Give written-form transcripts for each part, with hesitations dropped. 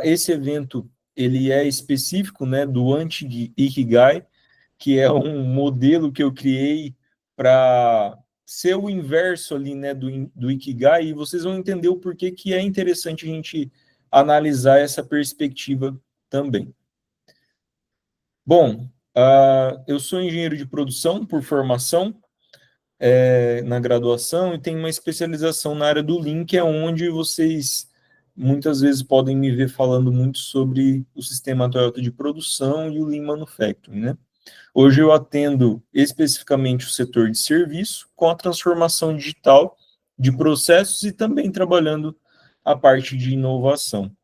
Esse evento ele é específico, né, do Anti-Ikigai, que é um modelo que eu criei para ser o inverso ali, né, do Ikigai, e vocês vão entender o porquê que é interessante a gente analisar essa perspectiva também. Bom, eu sou engenheiro de produção por formação, na graduação, e tenho uma especialização na área do Lean, que é onde vocês muitas vezes podem me ver falando muito sobre o sistema Toyota de produção e o Lean Manufacturing, né? Hoje eu atendo especificamente o setor de serviço com a transformação digital de processos e também trabalhando a parte de inovação.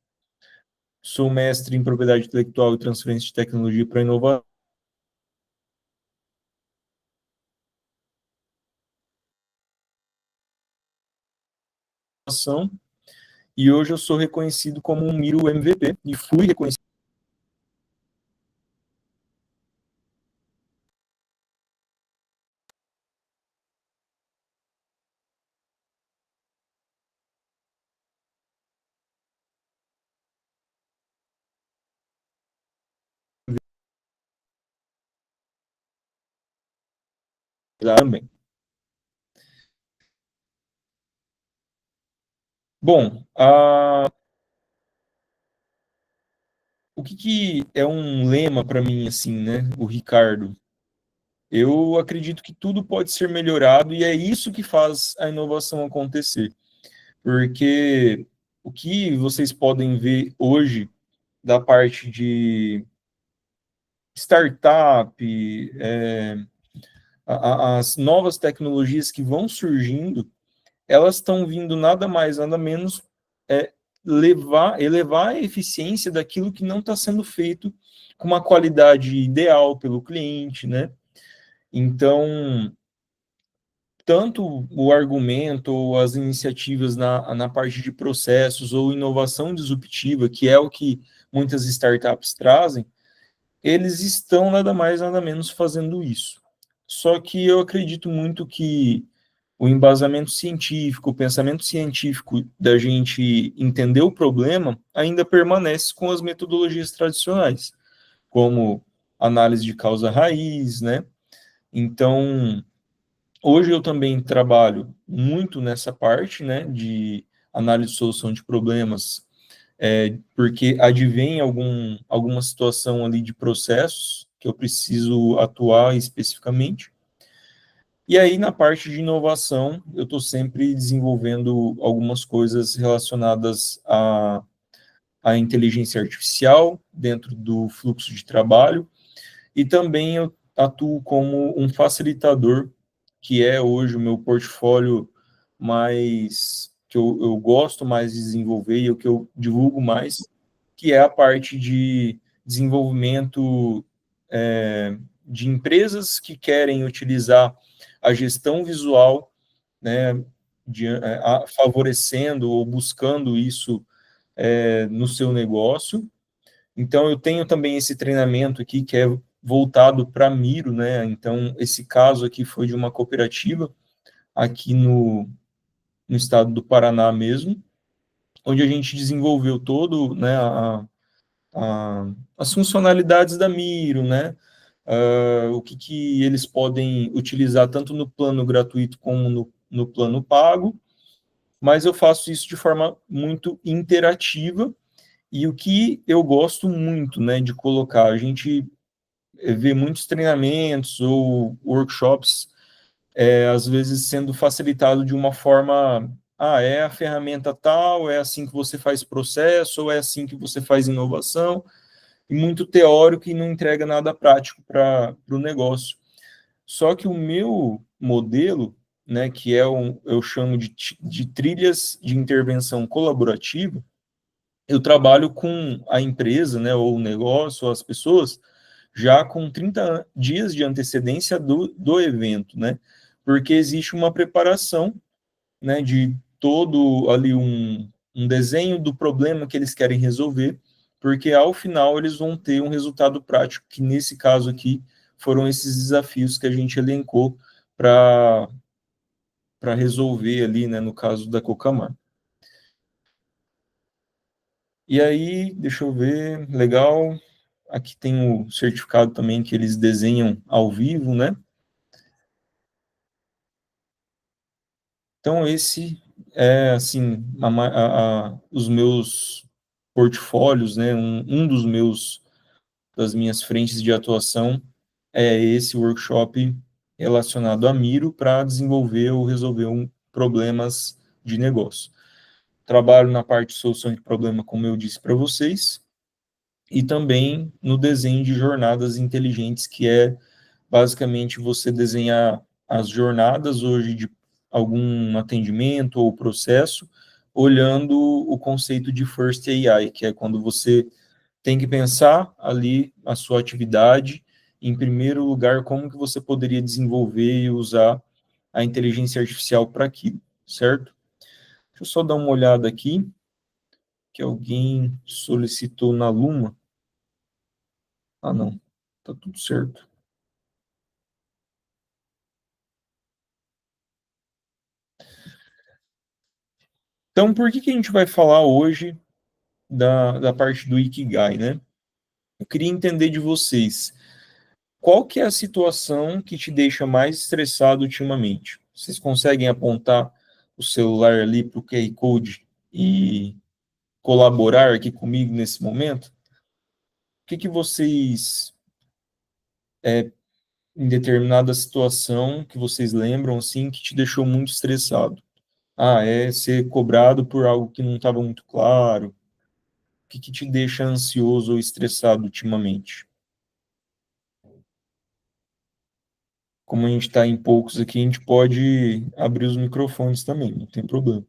Sou mestre em propriedade intelectual e transferência de tecnologia para inovação e hoje eu sou reconhecido como um Miro MVP e fui reconhecido também. Bom, o que é um lema para mim, assim, né, o Ricardo? Eu acredito que tudo pode ser melhorado e é isso que faz a inovação acontecer. Porque o que vocês podem ver hoje da parte de startup, as novas tecnologias que vão surgindo, elas estão vindo nada mais, nada menos é, elevar a eficiência daquilo que não está sendo feito com uma qualidade ideal pelo cliente, né? Então, tanto o argumento ou as iniciativas na parte de processos ou inovação disruptiva, que é o que muitas startups trazem, eles estão nada mais, nada menos fazendo isso. Só que eu acredito muito que o embasamento científico, o pensamento científico da gente entender o problema ainda permanece com as metodologias tradicionais, como análise de causa raiz, né? Então, hoje eu também trabalho muito nessa parte, né, de análise de solução de problemas, porque advém alguma situação ali de processos que eu preciso atuar especificamente. E aí, na parte de inovação, eu estou sempre desenvolvendo algumas coisas relacionadas à inteligência artificial dentro do fluxo de trabalho, e também eu atuo como um facilitador, que é hoje o meu portfólio mais que eu gosto mais de desenvolver e o que eu divulgo mais, que é a parte de desenvolvimento de empresas que querem utilizar a gestão visual, né, favorecendo ou buscando isso no seu negócio. Então, eu tenho também esse treinamento aqui que é voltado para Miro, né? Então, esse caso aqui foi de uma cooperativa aqui no estado do Paraná mesmo, onde a gente desenvolveu todo, né, as funcionalidades da Miro, né? O que eles podem utilizar tanto no plano gratuito como no plano pago, mas eu faço isso de forma muito interativa e o que eu gosto muito, né, de colocar, a gente vê muitos treinamentos ou workshops, às vezes sendo facilitado de uma forma, é a ferramenta tal, é assim que você faz processo, ou é assim que você faz inovação, e muito teórico e não entrega nada prático para o negócio. Só que o meu modelo, né, que eu chamo de trilhas de intervenção colaborativa, eu trabalho com a empresa, né, ou o negócio, ou as pessoas, já com 30 dias de antecedência do evento, né? Porque existe uma preparação, né, de todo ali um desenho do problema que eles querem resolver, porque ao final eles vão ter um resultado prático, que nesse caso aqui foram esses desafios que a gente elencou para resolver ali, né, no caso da Cocamar. E aí, deixa eu ver, legal. Aqui tem o certificado também que eles desenham ao vivo, né? Então, esse é, assim, os meus portfólios, né? Um dos das minhas frentes de atuação é esse workshop relacionado a Miro para desenvolver ou resolver problemas de negócio. Trabalho na parte de solução de problema, como eu disse para vocês, e também no desenho de jornadas inteligentes, que é basicamente você desenhar as jornadas hoje de algum atendimento ou processo, olhando o conceito de First AI, que é quando você tem que pensar ali a sua atividade, em primeiro lugar, como que você poderia desenvolver e usar a inteligência artificial para aquilo, certo? Deixa eu só dar uma olhada aqui, que alguém solicitou na Luma. Ah, não, tá tudo certo. Então, por que que a gente vai falar hoje da parte do Ikigai, né? Eu queria entender de vocês, qual que é a situação que te deixa mais estressado ultimamente? Vocês conseguem apontar o celular ali para o QR Code e colaborar aqui comigo nesse momento? O que que vocês, em determinada situação, que vocês lembram, assim, que te deixou muito estressado? Ah, é ser cobrado por algo que não estava muito claro. O que que te deixa ansioso ou estressado ultimamente? Como a gente está em poucos aqui, a gente pode abrir os microfones também, não tem problema.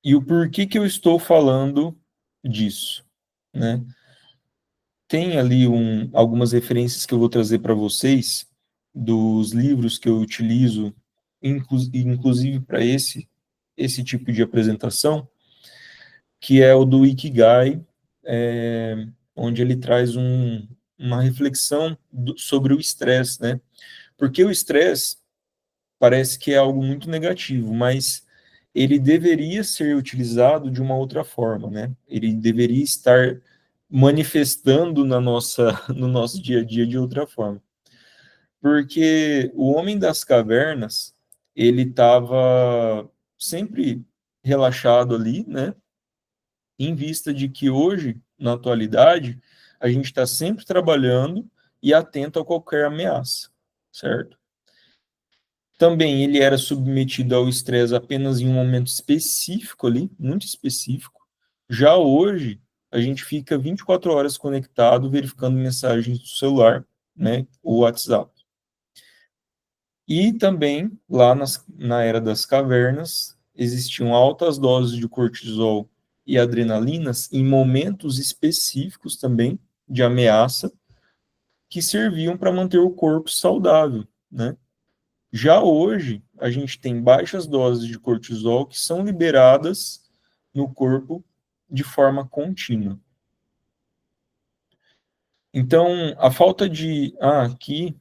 E o porquê que eu estou falando disso, né? Tem ali algumas referências que eu vou trazer para vocês dos livros que eu utilizo, inclusive para esse tipo de apresentação, que é o do Ikigai, onde ele traz uma reflexão sobre o estresse, né? Porque o estresse parece que é algo muito negativo, mas ele deveria ser utilizado de uma outra forma, né? Ele deveria estar manifestando no nosso dia a dia de outra forma. Porque o homem das cavernas, ele estava sempre relaxado ali, né? Em vista de que hoje, na atualidade, a gente está sempre trabalhando e atento a qualquer ameaça, certo? Também ele era submetido ao estresse apenas em um momento específico ali, muito específico. Já hoje, a gente fica 24 horas conectado, verificando mensagens do celular, né, o WhatsApp. E também, na era das cavernas, existiam altas doses de cortisol e adrenalinas em momentos específicos também de ameaça, que serviam para manter o corpo saudável, né? Já hoje, a gente tem baixas doses de cortisol que são liberadas no corpo de forma contínua. Então, a falta de. Ah, aqui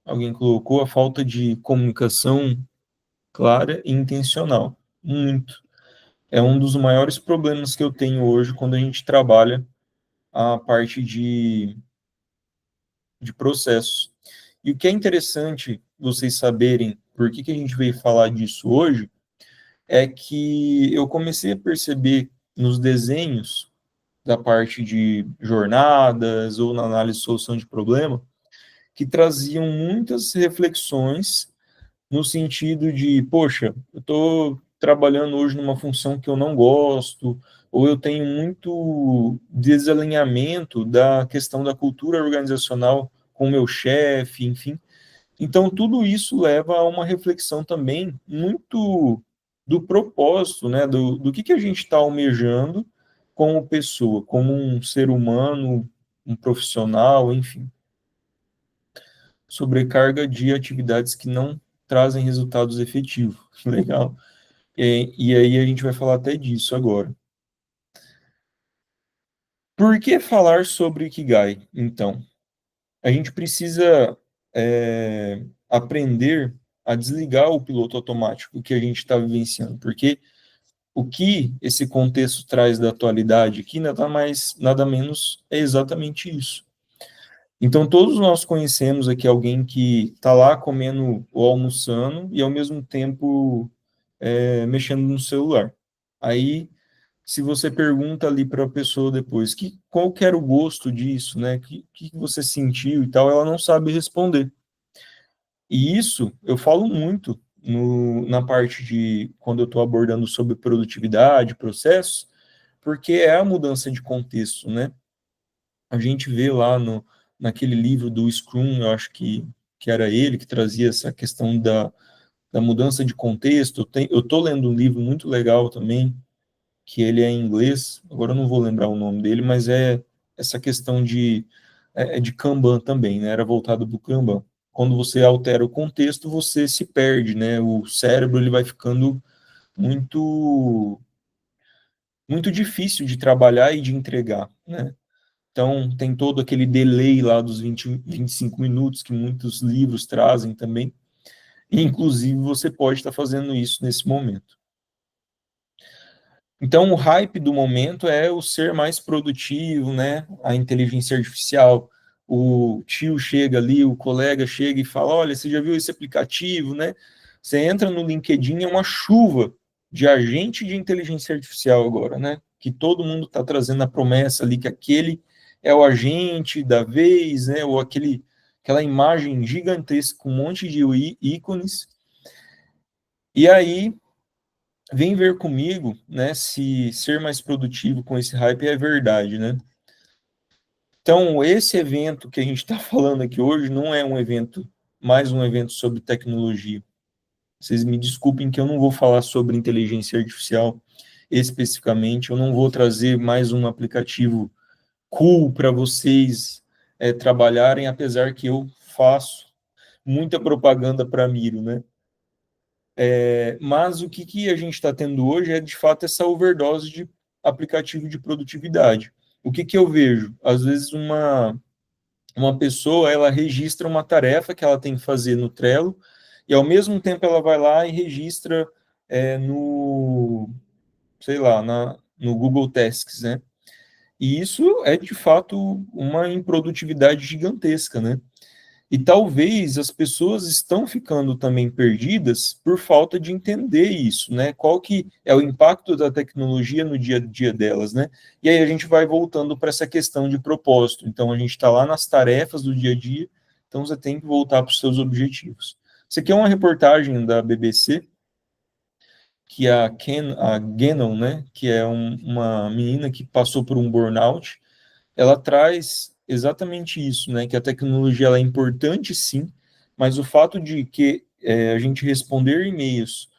alguém colocou a falta de comunicação clara e intencional. Muito. É um dos maiores problemas que eu tenho hoje quando a gente trabalha a parte de processos. E o que é interessante vocês saberem por que a gente veio falar disso hoje é que eu comecei a perceber nos desenhos da parte de jornadas ou na análise de solução de problema que traziam muitas reflexões no sentido de, poxa, eu estou trabalhando hoje numa função que eu não gosto, ou eu tenho muito desalinhamento da questão da cultura organizacional com o meu chefe, enfim. Então, tudo isso leva a uma reflexão também muito do propósito, né? Do que a gente está almejando como pessoa, como um ser humano, um profissional, enfim. Sobrecarga de atividades que não trazem resultados efetivos. Legal. E aí a gente vai falar até disso agora. Por que falar sobre Ikigai, então? A gente precisa aprender. a desligar o piloto automático que a gente está vivenciando, porque o que esse contexto traz da atualidade aqui, nada mais, nada menos, é exatamente isso. Então, todos nós conhecemos aqui alguém que está lá comendo ou almoçando e, ao mesmo tempo, mexendo no celular. Aí, se você pergunta ali para a pessoa depois qual que era o gosto disso, né? Que você sentiu e tal, ela não sabe responder. E isso eu falo muito na parte de quando eu estou abordando sobre produtividade, processos, porque é a mudança de contexto, né? A gente vê lá naquele livro do Scrum, eu acho que era ele que trazia essa questão da mudança de contexto. Eu estou lendo um livro muito legal também, que ele é em inglês, agora eu não vou lembrar o nome dele, mas é essa questão de Kanban também, né? Era voltado para o Kanban. Quando você altera o contexto, você se perde, né? O cérebro ele vai ficando muito muito difícil de trabalhar e de entregar, né? Então, tem todo aquele delay lá dos 25 minutos que muitos livros trazem também. E, inclusive, você pode estar fazendo isso nesse momento. Então, o hype do momento é o ser mais produtivo, né? A inteligência artificial. O tio chega ali, o colega chega e fala: Olha, você já viu esse aplicativo, né? Você entra no LinkedIn, é uma chuva de agente de inteligência artificial agora, né? Que todo mundo está trazendo a promessa ali que aquele é o agente da vez, né? Ou aquela imagem gigantesca com um monte de ícones. E aí vem ver comigo, né, se ser mais produtivo com esse hype é verdade, né? Então, esse evento que a gente está falando aqui hoje não é mais um evento sobre tecnologia. Vocês me desculpem que eu não vou falar sobre inteligência artificial especificamente, eu não vou trazer mais um aplicativo cool para vocês trabalharem, apesar que eu faço muita propaganda para Miro, né? Mas o que a gente está tendo hoje é, de fato, essa overdose de aplicativo de produtividade. O que eu vejo? Às vezes, uma pessoa, ela registra uma tarefa que ela tem que fazer no Trello, e, ao mesmo tempo, ela vai lá e registra no, sei lá, no Google Tasks, né? E isso é, de fato, uma improdutividade gigantesca, né? E talvez as pessoas estão ficando também perdidas por falta de entender isso, né? Qual que é o impacto da tecnologia no dia a dia delas, né? E aí a gente vai voltando para essa questão de propósito. Então a gente está lá nas tarefas do dia a dia, então você tem que voltar para os seus objetivos. Isso aqui é uma reportagem da BBC, que a Gannon, né? Que é uma menina que passou por um burnout, ela traz exatamente isso, né? Que a tecnologia ela é importante, sim, mas o fato de que a gente responder e-mails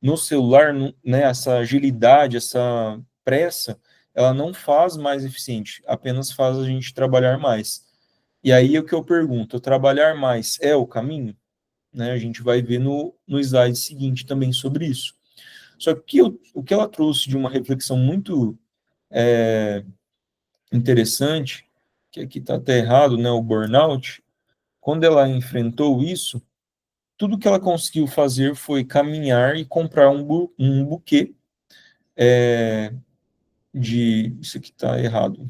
no celular, né? Essa agilidade, essa pressa, ela não faz mais eficiente, apenas faz a gente trabalhar mais. E aí o que eu pergunto, trabalhar mais é o caminho? Né? A gente vai ver no slide seguinte também sobre isso. Só que o que ela trouxe de uma reflexão muito interessante, que aqui está até errado, né, o burnout, quando ela enfrentou isso, tudo que ela conseguiu fazer foi caminhar e comprar um buquê isso aqui está errado,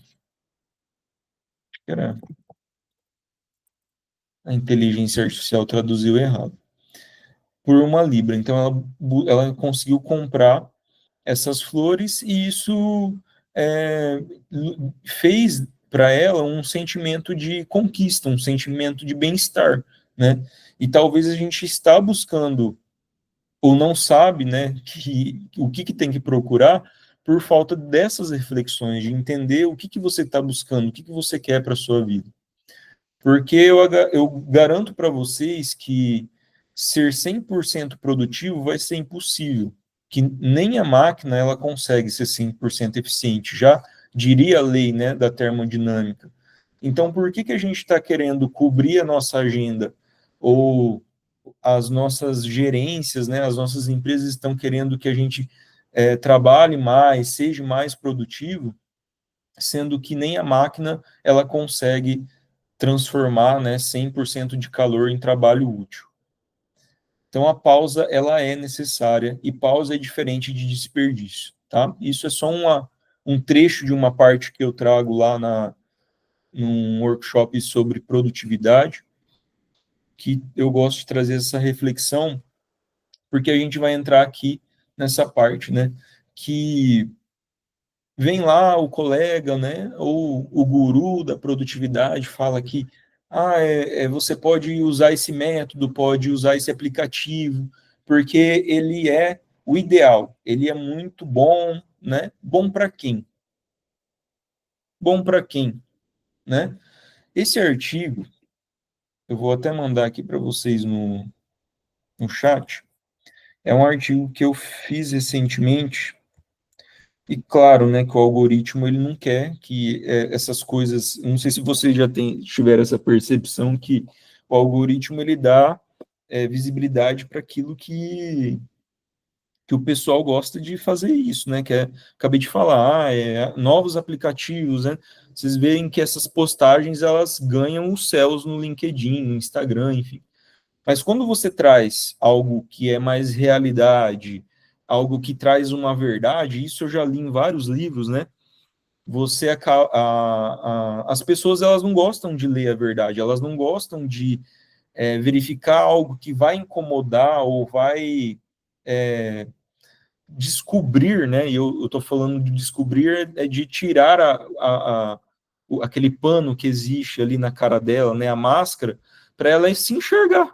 era a inteligência artificial traduziu errado, por uma libra. Então ela conseguiu comprar essas flores e isso é, fez para ela um sentimento de conquista, um sentimento de bem-estar, né? E talvez a gente está buscando ou não sabe, né, o que tem que procurar por falta dessas reflexões, de entender o que você está buscando, o que você quer para a sua vida. Porque eu garanto para vocês que ser 100% produtivo vai ser impossível, que nem a máquina ela consegue ser 100% eficiente, já diria a lei, né, da termodinâmica. Então, por que a gente está querendo cobrir a nossa agenda ou as nossas gerências, né, as nossas empresas estão querendo que a gente trabalhe mais, seja mais produtivo, sendo que nem a máquina ela consegue transformar, né, 100% de calor em trabalho útil. Então, a pausa, ela é necessária, e pausa é diferente de desperdício, tá? Isso é só um trecho de uma parte que eu trago lá num workshop sobre produtividade, que eu gosto de trazer essa reflexão, porque a gente vai entrar aqui nessa parte, né? Que vem lá o colega, né? Ou o guru da produtividade fala que você pode usar esse método, pode usar esse aplicativo, porque ele é o ideal, ele é muito bom, né? Bom para quem? Bom para quem, né? Esse artigo, eu vou até mandar aqui para vocês no chat, é um artigo que eu fiz recentemente. E claro, né, que o algoritmo ele não quer que essas coisas, não sei se vocês já tiveram essa percepção que o algoritmo ele dá visibilidade para aquilo que o pessoal gosta de fazer isso, né, que acabei de falar, novos aplicativos, né, vocês veem que essas postagens elas ganham os céus no LinkedIn, no Instagram, enfim. Mas quando você traz algo que é mais realidade, algo que traz uma verdade, isso eu já li em vários livros, né? As pessoas elas não gostam de ler a verdade, elas não gostam de verificar algo que vai incomodar ou vai é, descobrir, né? E eu estou falando de descobrir é de tirar aquele pano que existe ali na cara dela, né? A máscara, para ela se enxergar,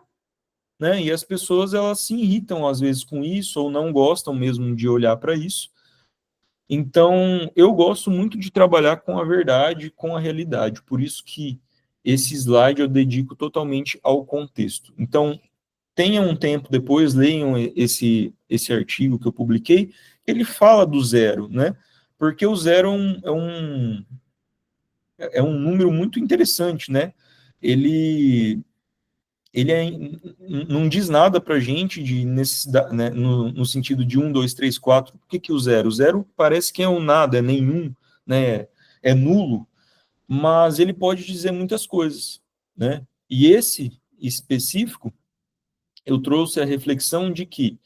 né? E as pessoas elas se irritam às vezes com isso ou não gostam mesmo de olhar para isso. Então, eu gosto muito de trabalhar com a verdade, com a realidade. Por isso que esse slide eu dedico totalmente ao contexto. Então, tenham um tempo depois, leiam esse artigo que eu publiquei, ele fala do zero, né? Porque o zero é um número muito interessante, né? Ele não diz nada para a gente de necessidade, né, no sentido de 1, 2, 3, 4. Por que o zero? O zero parece que é um nada, é nenhum, né, é nulo, mas ele pode dizer muitas coisas, né? E esse específico, eu trouxe a reflexão de que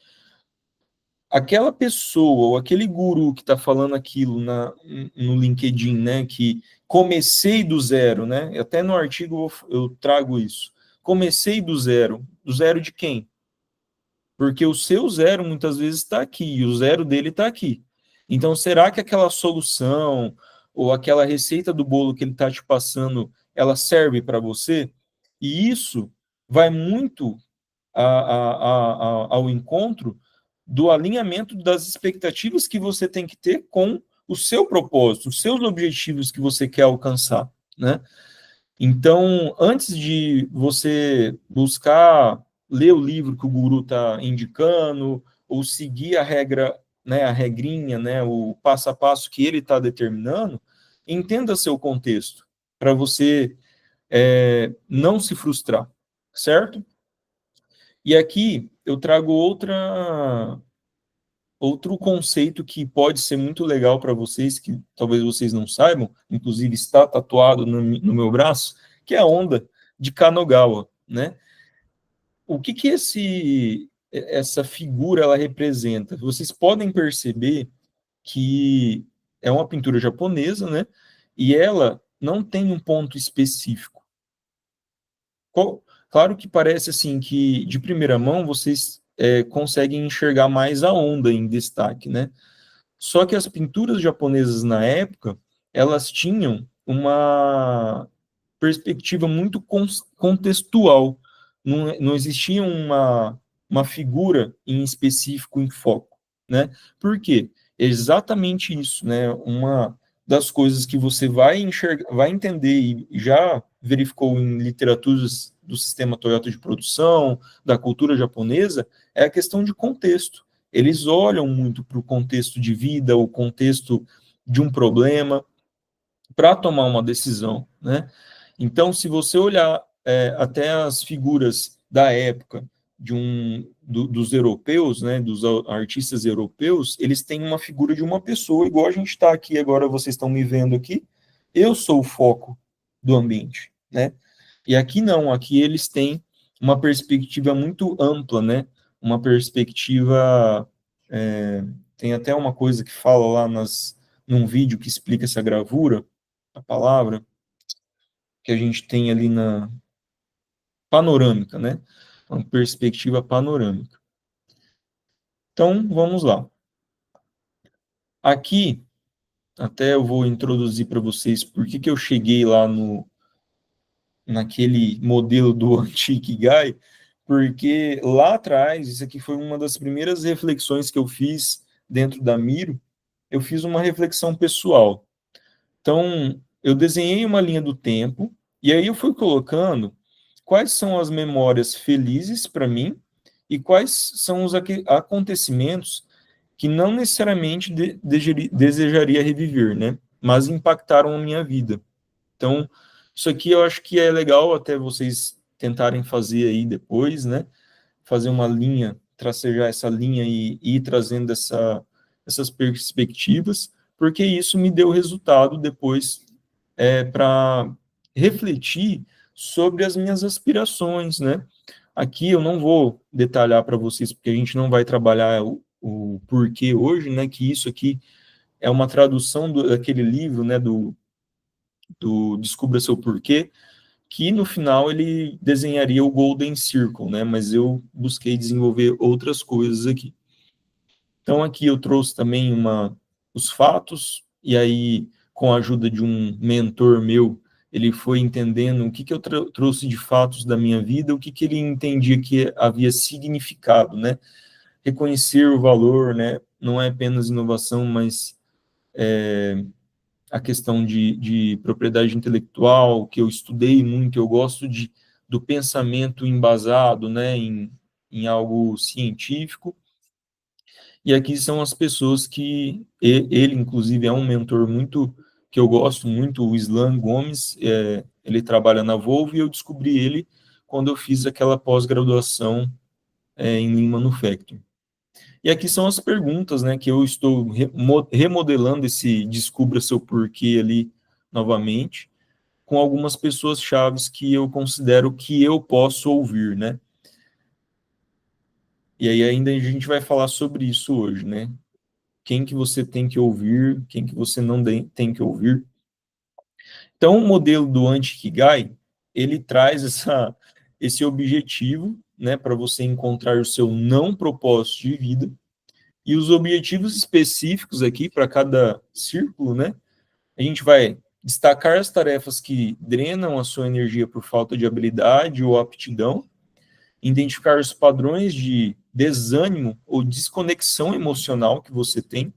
aquela pessoa ou aquele guru que está falando aquilo no LinkedIn, né, que comecei do zero, né, até no artigo eu trago isso, comecei do zero de quem? Porque o seu zero muitas vezes está aqui e o zero dele está aqui. Então, será que aquela solução ou aquela receita do bolo que ele está te passando, ela serve para você? E isso vai muito ao encontro do alinhamento das expectativas que você tem que ter com o seu propósito, os seus objetivos que você quer alcançar, né? Então, antes de você buscar ler o livro que o guru está indicando, ou seguir a regra, né, a regrinha, né, o passo a passo que ele está determinando, entenda seu contexto, para você não se frustrar, certo? E aqui eu trago outro conceito que pode ser muito legal para vocês, que talvez vocês não saibam, inclusive está tatuado no meu braço, que é a onda de Kanogawa, né? O que essa figura ela representa? Vocês podem perceber que é uma pintura japonesa, né? E ela não tem um ponto específico. Claro que parece assim que de primeira mão vocês conseguem enxergar mais a onda em destaque, né? Só que as pinturas japonesas na época, elas tinham uma perspectiva muito contextual. Não existia uma figura em específico em foco, né? Por quê? Exatamente isso, né? Uma das coisas que você vai enxergar, vai entender e já verificou em literaturas do sistema Toyota de produção, da cultura japonesa, é a questão de contexto. Eles olham muito para o contexto de vida, o contexto de um problema, para tomar uma decisão, né? Então, se você olhar até as figuras da época dos europeus, né, dos artistas europeus, eles têm uma figura de uma pessoa, igual a gente está aqui agora, vocês estão me vendo aqui, eu sou o foco do ambiente, né? E aqui não, aqui eles têm uma perspectiva muito ampla, né? uma perspectiva, tem até uma coisa que fala lá num vídeo que explica essa gravura, a palavra, que a gente tem ali na panorâmica, né? Uma perspectiva panorâmica. Então, vamos lá. Aqui, até eu vou introduzir para vocês por que eu cheguei lá naquele modelo do Anti-Ikigai, porque lá atrás, isso aqui foi uma das primeiras reflexões que eu fiz dentro da Miro, eu fiz uma reflexão pessoal. Então, eu desenhei uma linha do tempo, e aí eu fui colocando quais são as memórias felizes para mim e quais são os acontecimentos que não necessariamente desejaria reviver, né? Mas impactaram a minha vida. Então, isso aqui eu acho que é legal até vocês tentarem fazer aí depois, né? Fazer uma linha, tracejar essa linha e ir trazendo essas perspectivas, porque isso me deu resultado depois para refletir sobre as minhas aspirações, né? Aqui eu não vou detalhar para vocês, porque a gente não vai trabalhar o porquê hoje, né? Que isso aqui é uma tradução daquele livro, né? Do Descubra Seu Porquê, que no final ele desenharia o Golden Circle, né? Mas eu busquei desenvolver outras coisas aqui. Então aqui eu trouxe também os fatos, e aí com a ajuda de um mentor meu, ele foi entendendo o que eu trouxe de fatos da minha vida, o que ele entendia que havia significado, né? Reconhecer o valor, né? Não é apenas inovação, mas a questão de propriedade intelectual, que eu estudei muito, eu gosto do pensamento embasado, né, em algo científico. E aqui são as pessoas que ele, inclusive, é um mentor muito que eu gosto muito, o Islan Gomes, ele trabalha na Volvo, e eu descobri ele quando eu fiz aquela pós-graduação em Lean Manufacturing. E aqui são as perguntas, né, que eu estou remodelando esse Descubra Seu Porquê ali novamente, com algumas pessoas chaves que eu considero que eu posso ouvir, né? E aí ainda a gente vai falar sobre isso hoje, né? Quem que você tem que ouvir, quem que você não tem que ouvir. Então, o modelo do Anti-Ikigai, ele traz esse objetivo, né, para você encontrar o seu não propósito de vida. E os objetivos específicos aqui para cada círculo, né? A gente vai destacar as tarefas que drenam a sua energia por falta de habilidade ou aptidão, identificar os padrões de desânimo ou desconexão emocional que você tem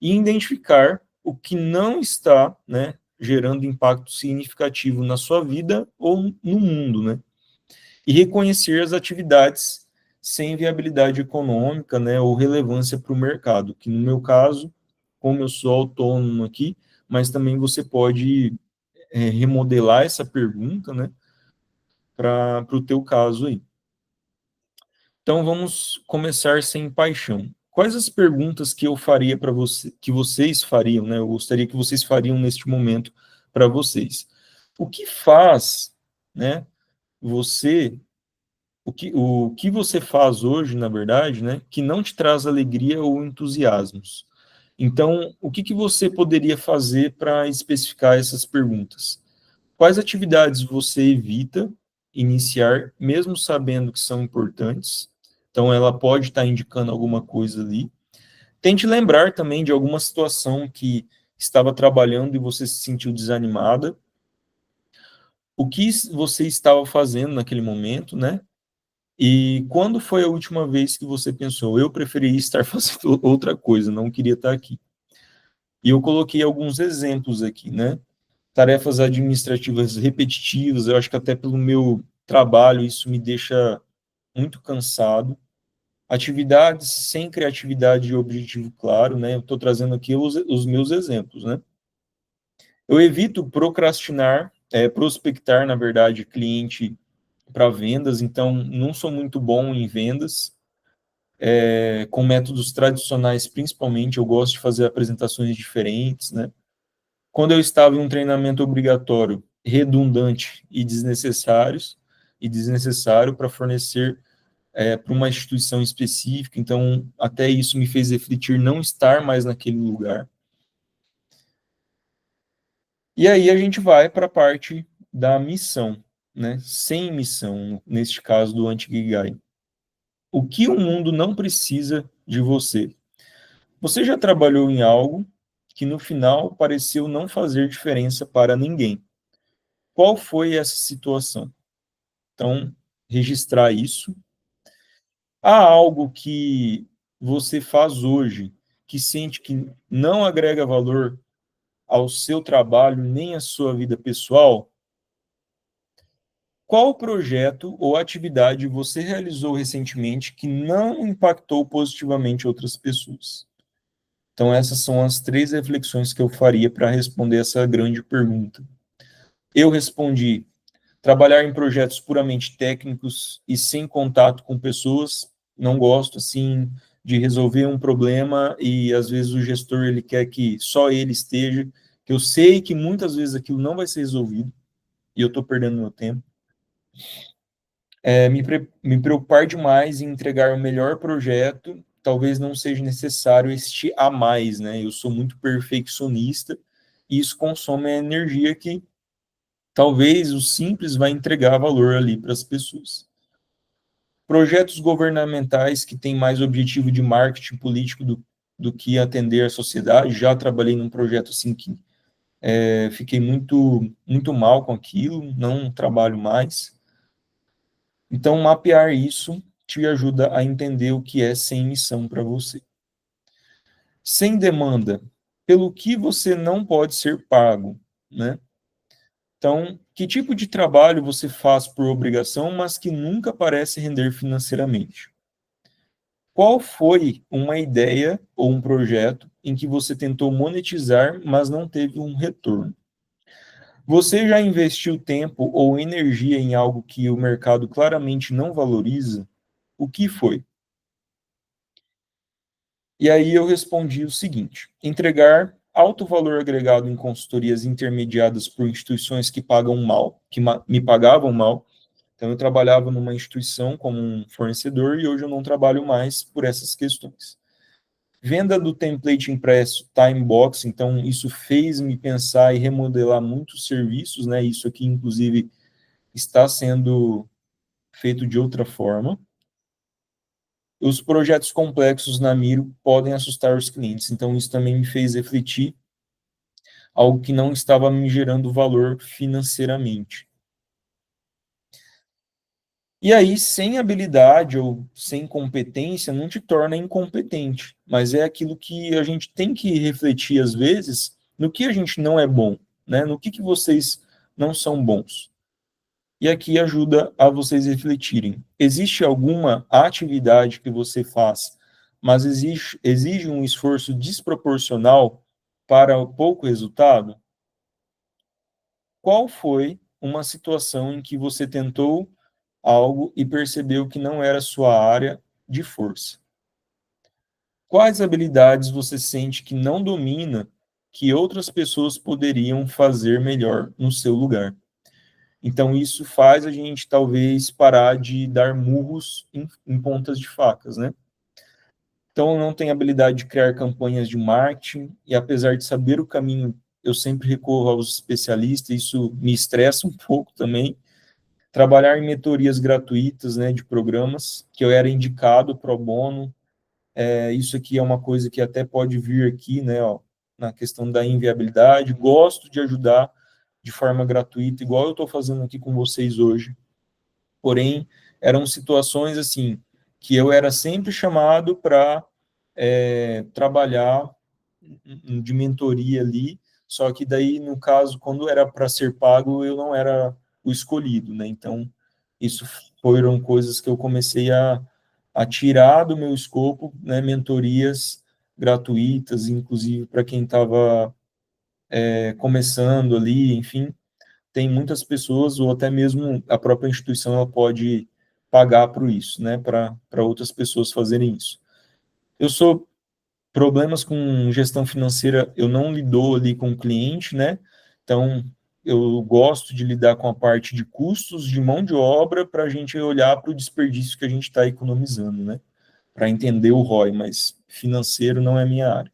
e identificar o que não está, né, gerando impacto significativo na sua vida ou no mundo, né? E reconhecer as atividades sem viabilidade econômica, né, ou relevância para o mercado, que no meu caso, como eu sou autônomo aqui, mas também você pode remodelar essa pergunta, né, para o teu caso aí. Então vamos começar sem paixão. Quais as perguntas que eu faria para você, que vocês fariam, né? Eu gostaria que vocês fariam neste momento para vocês. O que faz, né, você o que você faz hoje, na verdade, né, que não te traz alegria ou entusiasmos? Então, o que você poderia fazer para especificar essas perguntas? Quais atividades você evita iniciar, mesmo sabendo que são importantes? Então, ela pode estar indicando alguma coisa ali. Tente lembrar também de alguma situação que estava trabalhando e você se sentiu desanimada. O que você estava fazendo naquele momento, né? E quando foi a última vez que você pensou, eu preferia estar fazendo outra coisa, não queria estar aqui? E eu coloquei alguns exemplos aqui, né? Tarefas administrativas repetitivas, eu acho que até pelo meu trabalho isso me deixa muito cansado. Atividades sem criatividade e objetivo claro, né? Eu estou trazendo aqui os meus exemplos, né? Eu evito procrastinar, prospectar, na verdade, cliente para vendas, então não sou muito bom em vendas, com métodos tradicionais principalmente, eu gosto de fazer apresentações diferentes, né? Quando eu estava em um treinamento obrigatório, redundante e desnecessário para fornecer para uma instituição específica, então até isso me fez refletir não estar mais naquele lugar. E aí a gente vai para a parte da missão, né? Sem missão, neste caso do Anti-Ikigai. O que o mundo não precisa de você? Você já trabalhou em algo que no final pareceu não fazer diferença para ninguém. Qual foi essa situação? Então, registrar isso. Há algo que você faz hoje que sente que não agrega valor ao seu trabalho nem à sua vida pessoal? Qual projeto ou atividade você realizou recentemente que não impactou positivamente outras pessoas? Então, essas são as 3 reflexões que eu faria para responder essa grande pergunta. Eu respondi: trabalhar em projetos puramente técnicos e sem contato com pessoas. Não gosto, assim, de resolver um problema e, às vezes, o gestor ele quer que só ele esteja, que eu sei que muitas vezes aquilo não vai ser resolvido e eu estou perdendo meu tempo. Me preocupar demais em entregar o melhor projeto, talvez não seja necessário este a mais, né? Eu sou muito perfeccionista e isso consome a energia que talvez o simples vai entregar valor ali para as pessoas. Projetos governamentais que têm mais objetivo de marketing político do que atender a sociedade. Já trabalhei num projeto assim que fiquei muito mal com aquilo, não trabalho mais. Então, mapear isso te ajuda a entender o que é sem missão para você. Sem demanda, pelo que você não pode ser pago, né? Então, que tipo de trabalho você faz por obrigação, mas que nunca parece render financeiramente? Qual foi uma ideia ou um projeto em que você tentou monetizar, mas não teve um retorno? Você já investiu tempo ou energia em algo que o mercado claramente não valoriza? O que foi? E aí eu respondi o seguinte: entregar alto valor agregado em consultorias intermediadas por instituições que pagam mal, que me pagavam mal. Então eu trabalhava numa instituição como um fornecedor e hoje eu não trabalho mais por essas questões. Venda do template impresso, time box, então isso fez me pensar e remodelar muitos serviços, né? Isso aqui inclusive está sendo feito de outra forma. Os projetos complexos na Miro podem assustar os clientes, então isso também me fez refletir algo que não estava me gerando valor financeiramente. E aí, sem habilidade ou sem competência, não te torna incompetente, mas é aquilo que a gente tem que refletir às vezes no que a gente não é bom, né? No que vocês não são bons. E aqui ajuda a vocês refletirem. Existe alguma atividade que você faz, mas exige um esforço desproporcional para pouco resultado? Qual foi uma situação em que você tentou algo e percebeu que não era sua área de força? Quais habilidades você sente que não domina, que outras pessoas poderiam fazer melhor no seu lugar? Então, isso faz a gente, talvez, parar de dar murros em pontas de facas, né? Então, eu não tenho habilidade de criar campanhas de marketing, e apesar de saber o caminho, eu sempre recorro aos especialistas, isso me estressa um pouco também. Trabalhar em mentorias gratuitas, né, de programas, que eu era indicado pro bono, isso aqui é uma coisa que até pode vir aqui, né, ó, na questão da inviabilidade. Gosto de ajudar de forma gratuita, igual eu estou fazendo aqui com vocês hoje. Porém, eram situações assim que eu era sempre chamado para trabalhar de mentoria ali, só que daí, no caso, quando era para ser pago, eu não era o escolhido, né? Então, isso foram coisas que eu comecei a tirar do meu escopo, né? Mentorias gratuitas, inclusive para quem estava começando ali, enfim, tem muitas pessoas, ou até mesmo a própria instituição, ela pode pagar por isso, né? Para outras pessoas fazerem isso. Eu sou problemas com gestão financeira, eu não lido ali com o cliente, né? Então, eu gosto de lidar com a parte de custos de mão de obra para a gente olhar para o desperdício que a gente está economizando, né? Para entender o ROI, mas financeiro não é a minha área.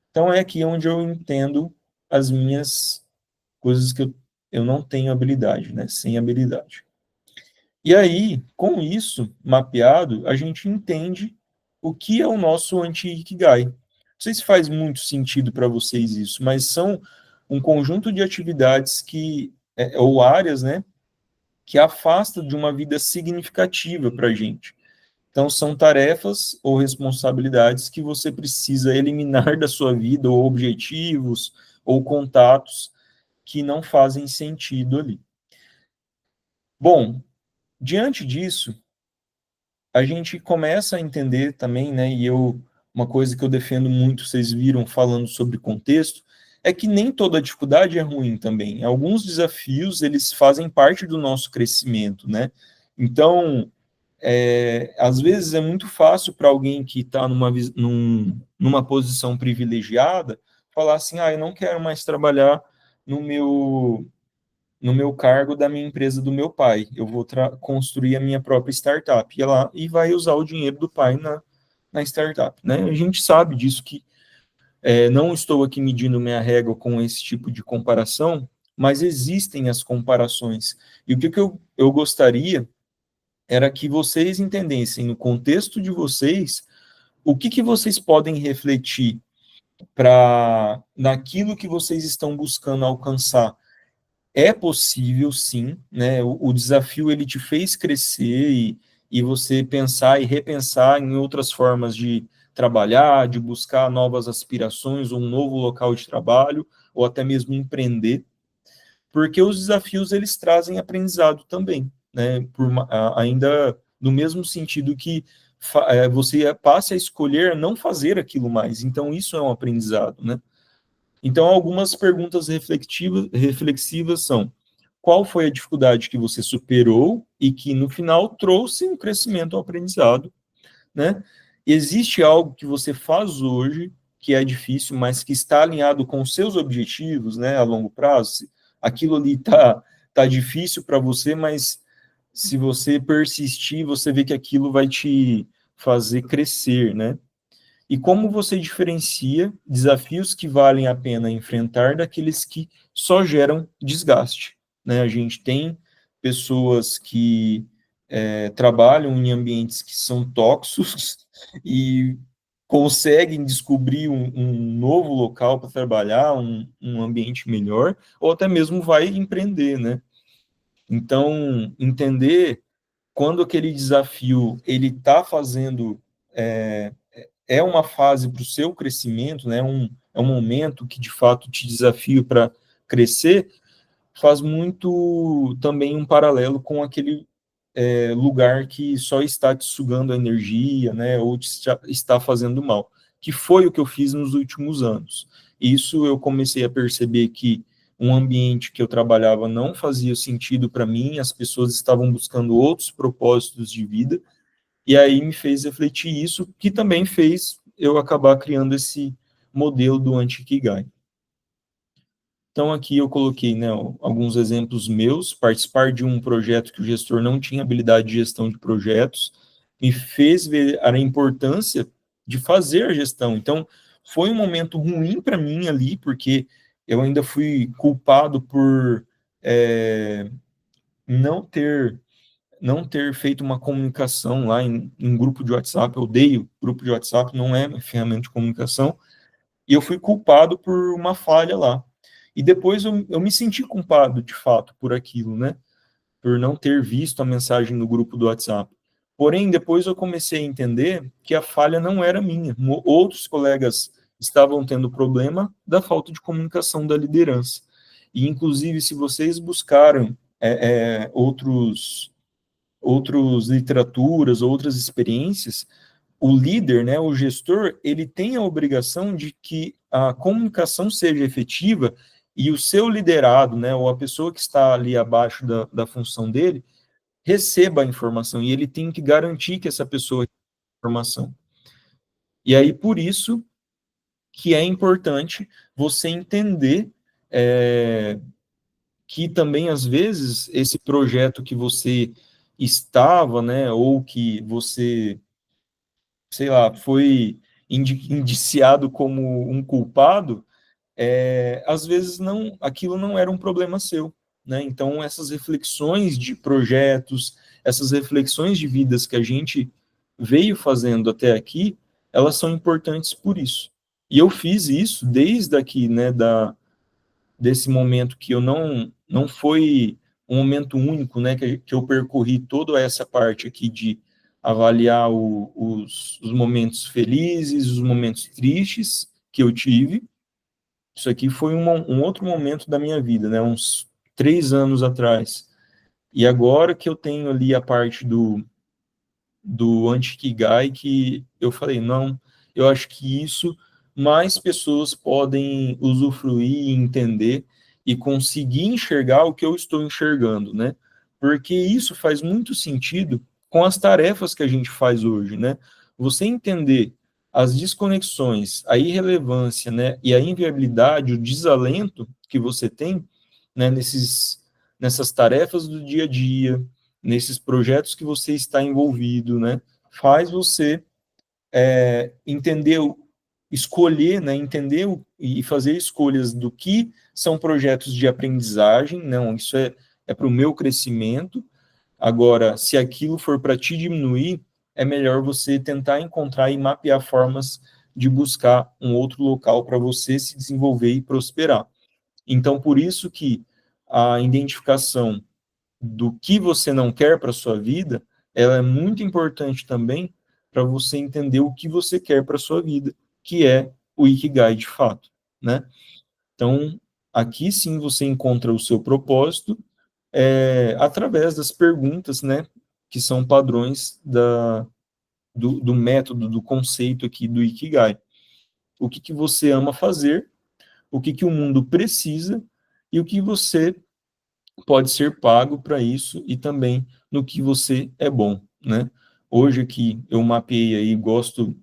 Então é aqui onde eu entendo as minhas coisas que eu não tenho habilidade, né? Sem habilidade. E aí, com isso mapeado, a gente entende o que é o nosso anti-Ikigai. Não sei se faz muito sentido para vocês isso, mas são um conjunto de atividades ou áreas, né, que afasta de uma vida significativa para a gente. Então, são tarefas ou responsabilidades que você precisa eliminar da sua vida, ou objetivos, ou contatos que não fazem sentido ali. Bom, diante disso, a gente começa a entender também, né, uma coisa que eu defendo muito, vocês viram falando sobre contexto, é que nem toda dificuldade é ruim também. Alguns desafios, eles fazem parte do nosso crescimento, né? Então, às vezes é muito fácil para alguém que está numa posição privilegiada falar assim, eu não quero mais trabalhar no meu, no meu cargo da minha empresa do meu pai, eu vou construir a minha própria startup, e lá e vai usar o dinheiro do pai na startup, né? A gente sabe disso que não estou aqui medindo minha régua com esse tipo de comparação, mas existem as comparações. E o que eu gostaria era que vocês entendessem, no contexto de vocês, o que vocês podem refletir para naquilo que vocês estão buscando alcançar. É possível, sim, né? O desafio ele te fez crescer e você pensar e repensar em outras formas de trabalhar, de buscar novas aspirações, um novo local de trabalho, ou até mesmo empreender, porque os desafios eles trazem aprendizado também, né? Ainda no mesmo sentido que você passe a escolher não fazer aquilo mais, então isso é um aprendizado, né? Então, algumas perguntas reflexivas são: qual foi a dificuldade que você superou e que no final trouxe um crescimento, um aprendizado, né? Existe algo que você faz hoje que é difícil, mas que está alinhado com os seus objetivos, né, a longo prazo? Aquilo ali tá difícil para você, mas se você persistir, você vê que aquilo vai te fazer crescer, né? E como você diferencia desafios que valem a pena enfrentar daqueles que só geram desgaste, né? A gente tem pessoas que trabalham em ambientes que são tóxicos e conseguem descobrir um novo local para trabalhar, um ambiente melhor, ou até mesmo vai empreender, né? Então, entender quando aquele desafio ele está fazendo uma fase para o seu crescimento, né? É um momento que de fato te desafia para crescer, faz muito também um paralelo com aquele lugar que só está te sugando a energia, né? Ou está fazendo mal, que foi o que eu fiz nos últimos anos. Isso eu comecei a perceber que um ambiente que eu trabalhava não fazia sentido para mim, as pessoas estavam buscando outros propósitos de vida, e aí me fez refletir isso, que também fez eu acabar criando esse modelo do anti-Ikigai. Então, aqui eu coloquei, né, alguns exemplos meus. Participar de um projeto que o gestor não tinha habilidade de gestão de projetos me fez ver a importância de fazer a gestão. Então, foi um momento ruim para mim ali, porque eu ainda fui culpado por não ter não ter feito uma comunicação lá em grupo de WhatsApp. Eu odeio grupo de WhatsApp, não é uma ferramenta de comunicação, e eu fui culpado por uma falha lá. E depois eu me senti culpado, de fato, por aquilo, né? Por não ter visto a mensagem no grupo do WhatsApp. Porém, depois eu comecei a entender que a falha não era minha. Outros colegas estavam tendo problema da falta de comunicação da liderança. E, inclusive, se vocês buscaram outros literaturas, outras experiências, o líder, né, o gestor, ele tem a obrigação de que a comunicação seja efetiva e o seu liderado, né, ou a pessoa que está ali abaixo da função dele, receba a informação e ele tem que garantir que essa pessoa receba a informação. E aí, por isso que é importante você entender que também, às vezes, esse projeto que você estava, né, ou que você, sei lá, foi indiciado como um culpado, às vezes não, aquilo não era um problema seu, né? Então essas reflexões de projetos, essas reflexões de vidas que a gente veio fazendo até aqui, elas são importantes por isso. E eu fiz isso desde aqui, né, desse momento que eu não foi um momento único, né, que eu percorri toda essa parte aqui de avaliar os momentos felizes, os momentos tristes que eu tive. Isso aqui foi um outro momento da minha vida, né, uns 3 anos atrás. E agora que eu tenho ali a parte do Anti-Kigai, que eu falei, não, eu acho que isso mais pessoas podem usufruir e entender e conseguir enxergar o que eu estou enxergando, né? Porque isso faz muito sentido com as tarefas que a gente faz hoje, né? Você entender as desconexões, a irrelevância, né, e a inviabilidade, o desalento que você tem, né, nessas tarefas do dia a dia, nesses projetos que você está envolvido, né, faz você entender, escolher, né, entender e fazer escolhas do que são projetos de aprendizagem, não, isso é para o meu crescimento. Agora, se aquilo for para te diminuir, é melhor você tentar encontrar e mapear formas de buscar um outro local para você se desenvolver e prosperar. Então, por isso que a identificação do que você não quer para a sua vida, ela é muito importante também para você entender o que você quer para a sua vida, que é o Ikigai de fato, né? Então, aqui sim você encontra o seu propósito através das perguntas, né, que são padrões do método, do conceito aqui do Ikigai. O que você ama fazer, o que o mundo precisa e o que você pode ser pago para isso e também no que você é bom, né? Hoje aqui eu mapeei aí, gosto,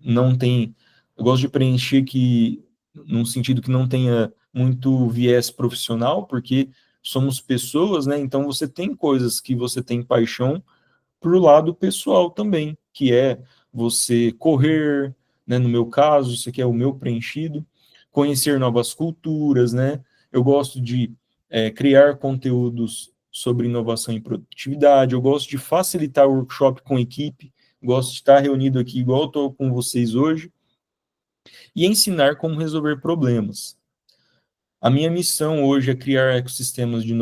não tem, eu gosto de preencher que, num sentido que não tenha muito viés profissional, porque somos pessoas, né? Então você tem coisas que você tem paixão para o lado pessoal também, que é você correr, né? No meu caso, isso aqui é o meu preenchido, conhecer novas culturas, né? Eu gosto de criar conteúdos sobre inovação e produtividade, eu gosto de facilitar o workshop com equipe, gosto de estar reunido aqui igual eu estou com vocês hoje, e ensinar como resolver problemas. A minha missão hoje é criar ecossistemas de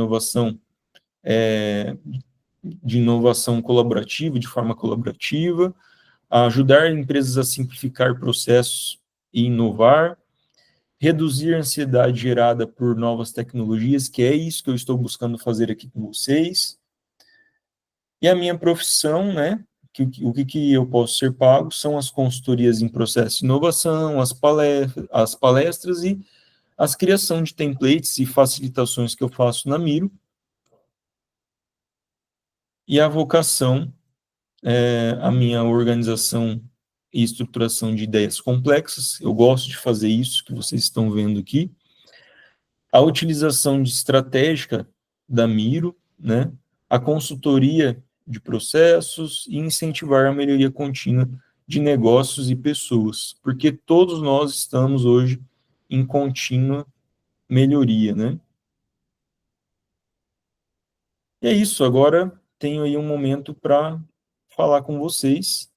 inovação colaborativa, de forma colaborativa, a ajudar empresas a simplificar processos e inovar, reduzir a ansiedade gerada por novas tecnologias, que é isso que eu estou buscando fazer aqui com vocês. E a minha profissão, né, o que eu posso ser pago são as consultorias em processo de inovação, as palestras e as criação de templates e facilitações que eu faço na Miro, e a vocação, a minha organização e estruturação de ideias complexas. Eu gosto de fazer isso que vocês estão vendo aqui. A utilização de estratégica da Miro, né? A consultoria de processos e incentivar a melhoria contínua de negócios e pessoas, porque todos nós estamos hoje em contínua melhoria, né? E é isso, agora tenho aí um momento para falar com vocês